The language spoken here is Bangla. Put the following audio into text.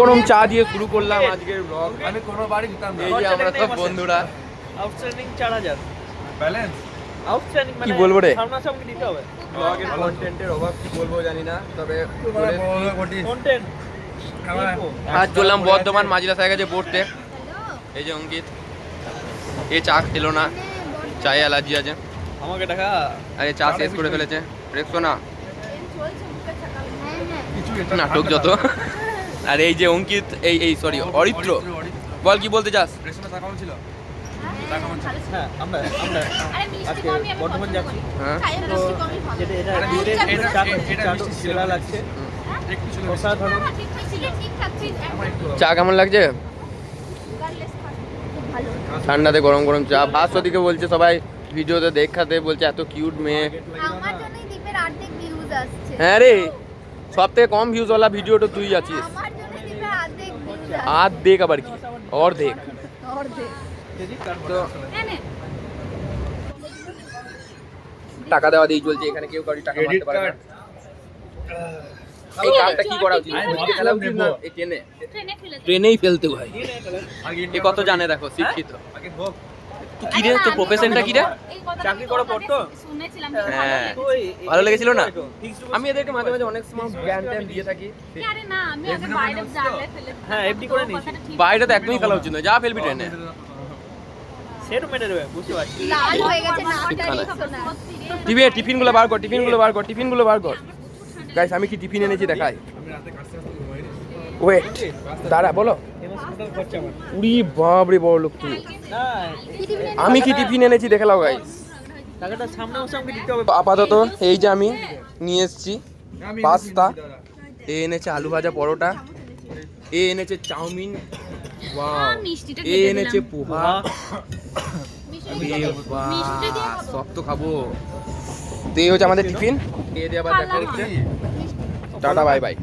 গরম চা দিয়ে শুরু করলাম আজকের ব্লগ। আমি কোনোবারই দিতাম না। এই যে আমরা সব বন্ধুরা আউটস্ট্যান্ডিং 4000 ব্যালেন্স আউটস্ট্যান্ডিং মানে কি বলবো রে? সামনাসামনি দিতে হবে ব্লগের কন্টেন্টের অভাব কি বলবো জানি না, তবে কন্টেন্ট আজ চললাম বর্ধমান মাঝিরা সাহেব কাছে পড়তে। এই যে অঙ্কিত, এ চা খেলো না, চায়ে অ্যালার্জি আছে। আমাকে টাকা আরে চা শেষ করে ফেলেছে। দেখছো না নাটক যত। আর এই যে অঙ্কিত, এই সরি অরিত্র, বল কি বলতে চাস? হ্যাঁ আমরা আজকে বর্ধমান যাচ্ছি। হ্যাঁ তো এটা সেরা লাগছে অসাধারণ। চা কেমন লাগছে? ঠান্ডাতে গরম গরম চা। ভাস্বতীকে বলছে সবাই ভিডিওতে দেখাতে, বলছে এত কিউট মেয়ে। আমার জন্যই দীপের অর্ধেক ভিউজ আসছে। হ্যাঁ রে, সব থেকে কম ভিউজ ওয়ালা ভিডিওটা তুই আছিস। আমার জন্যই দীপের অর্ধেক ভিউজ আসছে। অর্ধেক আবার কি, অর্ধেক। অর্ধেক। তো টাকা দেওয়া দিয়ে চলছে এখানে, কেউ কারো টাকা মারতে পারে না। এই কাজটা কি করা উচিত? খেলা উচিত না এই ট্রেনে? ট্রেনেই ফেলতে হয়। এ কত জানে দেখো, শিক্ষিত। তুই কি রে, তোর প্রফেশনটা কি রে? চাকরি করার পর তো শুনেছিলাম। হ্যাঁ, ভালো লেগেছিল না? আমি এদেরকে মাঝে মাঝে অনেক সময় জ্ঞান ট্যান দিয়ে থাকি। আরে না, আমি আগে বাইরে জানলে ফেলে। হ্যাঁ এফডি করে নিস। বাইরে তো একদমই খেলা উচিত নয়, যা ফেলবি ট্রেনে। সেট মেরে দেবে, বুঝতে পারছি। লাল হয়ে গেছে নাকটা শিক্ষা শোনা। টিফিনগুলো বার কর, টিফিনগুলো বার কর। গাইস আমি কি টিফিন এনেছি দেখাই। ওয়েট, দাঁড়া বলো। উড়ি বাপ রে, বড় লোক তুমি। না আমি কি টিফিন এনেছি দেখে নাও গাইস। টাকাটা সামনাসামনি দিতে হবে। আপাতত এই যে আমি নিয়ে এসেছি পাস্তা, এ এনেছে আলু ভাজা পরোটা, এ এনেছে চাউমিন, ওয়াও, এ এনেছে পোহা। সব তো খাবো। তো এই হচ্ছে আমাদের টিফিন। খেয়ে দিয়ে আবার দেখা হচ্ছে। Tata bye bye.